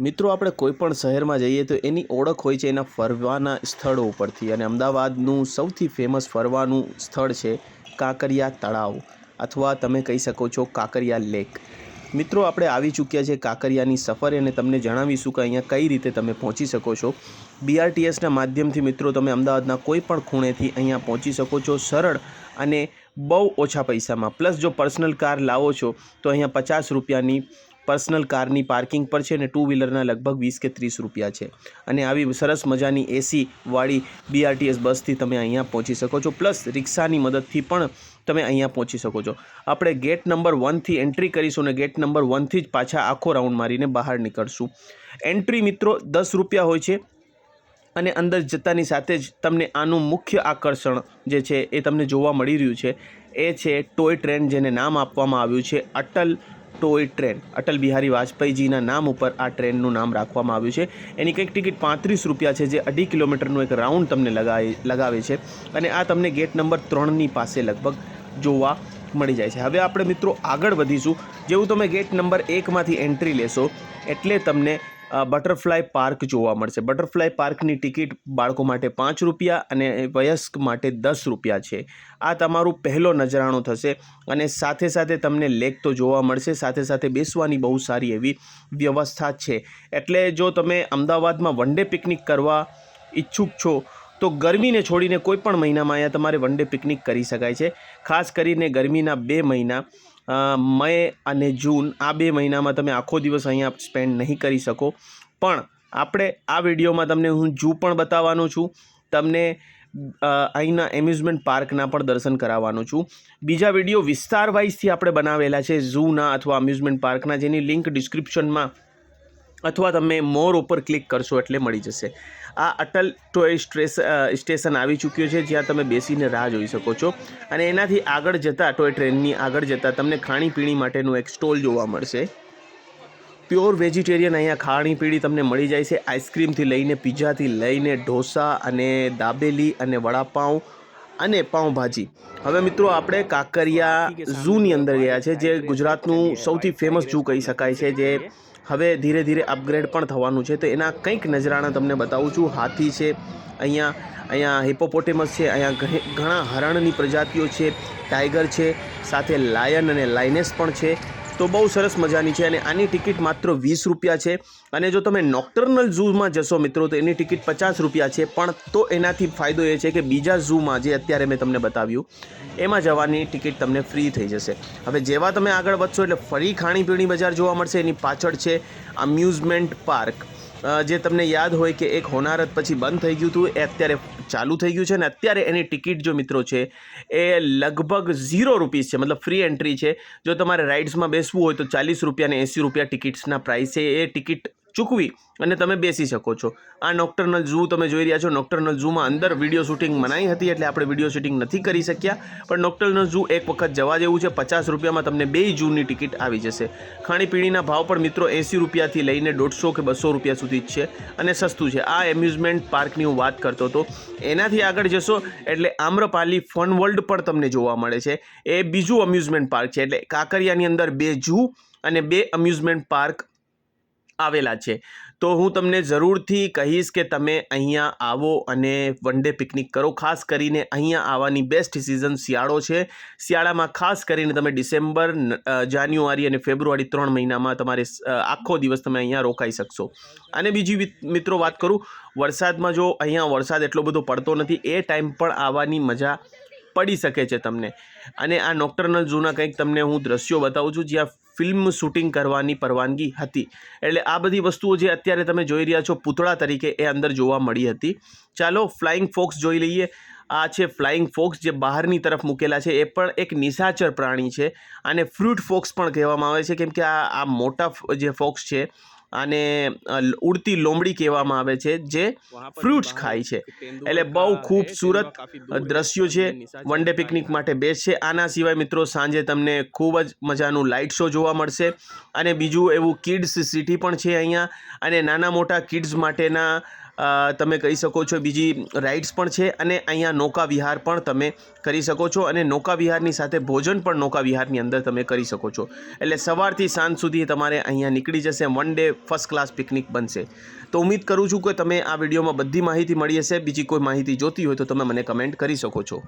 મિત્રો આપણે કોઈ પણ શહેરમાં જઈએ તો એની ઓળખ હોય છે એના ફરવાના સ્થળો ઉપરથી અને અમદાવાદનું સૌથી ફેમસ ફરવાનું સ્થળ છે કાંકરિયા તળાવ અથવા તમે કહી શકો છો કાંકરિયા લેક। મિત્રો આપણે આવી ચૂક્યા છે કાંકરિયાની સફરે અને તમને જણાવીશું કે અહીંયા કઈ રીતે તમે પહોંચી શકો છો। BRTSના માધ્યમથી મિત્રો તમે અમદાવાદના કોઈ પણ ખૂણેથી અહીંયા પહોંચી શકો છો સરળ અને બહુ ઓછા પૈસામાં। પ્લસ જો પર્સનલ કાર લાવો છો તો અહીંયા 50 રૂપિયાની पर्सनल कारनी पार्किंग पर है, टू व्हीलरना लगभग 20 के 30 रुपया है। અને આવી સરસ મજાની એસી વાળી BRTS બસથી તમે અહીંયા પહોંચી શકો છો। પ્લસ રિક્ષાની મદદથી પણ તમે અહીંયા પહોંચી શકો છો। આપણે ગેટ નંબર 1 થી એન્ટ્રી કરીશું અને ગેટ નંબર 1 થી જ પાછા આખો રાઉન્ડ મારીને બહાર નીકળશું। એન્ટ્રી મિત્રો 10 રૂપિયા હોય છે અને અંદર જતાની સાથે જ તમને આનું મુખ્ય આકર્ષણ જે છે એ તમને જોવા મળી રહ્યું છે એ છે ટોય ટ્રેન, જેને નામ આપવામાં આવ્યું છે અટલ टॉय ट्रेन। अटल बिहारी वाजपेयीजीना नाम पर आ ट्रेनનું નામ રાખવામાં આવ્યું છે। એની કંઈક ટિકિટ 35 રૂપિયા છે, જે 2.5 કિલોમીટરનું એક રાઉન્ડ તમને લગાવે છે અને આ તમને ગેટ નંબર 3ની પાસે લગભગ જોવા મળી જાય છે। હવે આપણે મિત્રો આગળ વધીશું। જેવું તમે ગેટ નંબર 1માંથી એન્ટ્રી લેશો એટલે તમને બટરફ્લાય પાર્ક જોવા મળશે। બટરફ્લાય પાર્કની ટિકિટ બાળકો માટે 5 રૂપિયા અને વયસ્ક માટે 10 રૂપિયા છે। આ તમારું પહેલો નજરાણો થશે અને સાથે સાથે તમને લેક તો જોવા મળશે, સાથે સાથે બેસવાની બહુ સારી એવી વ્યવસ્થા છે। એટલે જો તમે અમદાવાદમાં વન ડે પિકનિક કરવા ઈચ્છુક છો તો ગરમીને છોડીને કોઈ પણ મહિનામાં અહીંયા તમારે વન ડે પિકનિક કરી શકાય છે। ખાસ કરીને ગરમીના 2 મહિના મે અને જૂન, આ 2 મહિનામાં તમે આખો દિવસ અહીંયા સ્પેન્ડ નહીં કરી શકો। પણ આપણે આ વિડીયોમાં તમને હું ઝૂ પણ બતાવવાનો છું, તમને અહીંના એમ્યુઝમેન્ટ પાર્કના પણ દર્શન કરાવવાનો છું। બીજા વિડીયો વિસ્તાર વાઇઝથી આપણે બનાવેલા છે ઝૂના અથવા અમ્યુઝમેન્ટ પાર્કના, જેની લિંક ડિસ્ક્રિપ્શનમાં અથવા તમે મોર ઉપર ક્લિક કરશો એટલે મળી જશે। આ અટલ ટોય સ્ટેશન આવી ચૂક્યો છે, જ્યાં તમે બેસીને રાહ જોઈ શકો છો અને એનાથી આગળ જતાં ટોય ટ્રેનની આગળ જતાં તમને ખાણીપીણી માટેનું એક સ્ટોલ જોવા મળશે। પ્યોર વેજીટેરિયન અહીંયા ખાણીપીણી તમને મળી જાય છે। આઈસ્ક્રીમથી લઈને પિઝાથી લઈને ઢોસા અને દાબેલી અને વડાપાઉં અને પાઉંભાજી। હવે મિત્રો આપણે કાંકરિયા ઝૂની અંદર ગયા છે, જે ગુજરાતનું સૌથી ફેમસ ઝૂ કહી શકાય છે, જે હવે ધીરે ધીરે અપગ્રેડ પણ થવાનું છે। તો એના કંઈક નજરાણા તમને બતાવું છું। હાથી છે અહીંયા હિપોપોટેમસ છે, અહીંયા ઘણા હરણની પ્રજાતિઓ છે, ટાઈગર છે, સાથે લાયન અને લાયનેસ પણ છે। તો બહુ સરસ મજાની છે અને આની ટિકિટ માત્ર 20 રૂપિયા છે। અને જો તમે નોક્ટર્નલ ઝૂમાં જશો મિત્રો તો એની ટિકિટ 50 રૂપિયા છે। પણ તો એનાથી ફાયદો એ છે કે બીજા ઝૂમાં જે અત્યારે મેં તમને બતાવ્યું એમાં જવાની ટિકિટ તમને ફ્રી થઈ જશે। હવે જેવા તમે આગળ વધશો એટલે ફરી ખાણીપીણી બજાર જોવા મળશે। એની પાછળ છે અમ્યુઝમેન્ટ પાર્ક, જે તમને યાદ હોય કે એક હોનારત પછી બંધ થઈ ગયું હતું, એ અત્યારે ચાલુ થઈ ગયું છે અને અત્યારે એની ટિકિટ જો મિત્રો છે એ લગભગ 0 રૂપીસ છે, મતલબ ફ્રી એન્ટ્રી છે। જો તમારે રાઇડ્સમાં બેસવું હોય તો 40 રૂપિયા અને 80 રૂપિયા ટિકિટ્સના પ્રાઇસ છે, એ ટિકિટ ચૂકવી અને તમે બેસી શકો છો। આ નોક્ટર્નલ ઝૂ તમે જોઈ રહ્યા છો। નોક્ટર્નલ ઝૂમાં અંદર વિડીયો શૂટિંગ મનાઈ હતી એટલે આપણે વિડીયો શૂટિંગ નથી કરી શક્યા, પણ નોક્ટર્નલ ઝૂ એક વખત જવા જેવું છે। 50 રૂપિયામાં તમને 2 ઝૂની ટિકિટ આવી જશે। ખાણીપીણીના ભાવ પણ મિત્રો 80 રૂપિયાથી લઈને 150 કે 200 રૂપિયા સુધી જ છે અને સસ્તું છે। આ એમ્યુઝમેન્ટ પાર્કની હું વાત કરતો હતો। એનાથી આગળ જશો એટલે આમ્રપાલી ફન વર્લ્ડ પણ તમને જોવા મળે છે। એ બીજું અમ્યુઝમેન્ટ પાર્ક છે। એટલે કાંકરિયાની અંદર 2 ઝૂ અને 2 અમ્યુઝમેન્ટ પાર્ક આવેલા છે। તો હું તમને જરૂરથી કહીશ કે તમે અહીંયા આવો અને વન ડે પિકનિક કરો। ખાસ કરીને અહીંયા આવવાની બેસ્ટ સિઝન શિયાળો છે। શિયાળામાં ખાસ કરીને તમે ડિસેમ્બર, જાન્યુઆરી અને ફેબ્રુઆરી 3 મહિનામાં તમારે આખો દિવસ તમે અહીંયા રોકાઈ શકશો। અને બીજી મિત્રો વાત કરું, વરસાદમાં જો અહીંયા વરસાદ એટલો બધો પડતો નથી, એ ટાઈમ પણ આવવાની મજા પડી શકે છે તમને। અને આ નોક્ટર્નલ ઝૂના કંઈક તમને હું દ્રશ્યો બતાવું છું જ્યાં ફિલ્મ શૂટિંગ કરવાની પરવાનગી હતી। એટલે આ બધી વસ્તુઓ જે અત્યારે તમે જોઈ રહ્યા છો પૂતળા તરીકે, એ અંદર જોવા મળી હતી। ચાલો ફ્લાઇંગ ફોક્સ જોઈ લઈએ। આ છે ફ્લાઇંગ ફોક્સ, જે બહારની તરફ મૂકેલા છે। એ પણ એક નિશાચર પ્રાણી છે। આને ફ્રૂટ ફોક્સ પણ કહેવામાં આવે છે, કેમ કે આ મોટા જે ફોક્સ છે આને ઉડતી લોમડી કહેવામાં આવે છે, જે ફ્રૂટ્સ ખાય છે। એટલે બહુ ખૂબસૂરત દ્રશ્યો છે, વન ડે પિકનિક માટે બેસ્ટ છે। આના સિવાય મિત્રો સાંજે તમને ખૂબ જ મજાનું લાઇટ શો જોવા મળશે અને બીજું એવું કિડ્સ સિટી પણ છે અહીંયા, અને નાના મોટા કિડ્સ માટેના તમે કહી શકો છો બીજી રાઇડ્સ પણ છે અને અહીંયા નૌકા વિહાર પણ તમે કરી શકો છો અને નૌકા વિહારની સાથે ભોજન પણ નૌકા વિહારની અંદર તમે કરી શકો છો. એટલે સવારથી સાંજ સુધી તમારે અહીંયા નીકળી જશે. 1 ડે ફર્સ્ટ ક્લાસ પિકનિક બનશે. તો ઉમ્મીદ કરું છું કે તમે આ વિડીયોમાં બધી માહિતી મળી હશે. બીજી કોઈ માહિતી જોતી હોય તો તમે મને કમેન્ટ કરી શકો છો.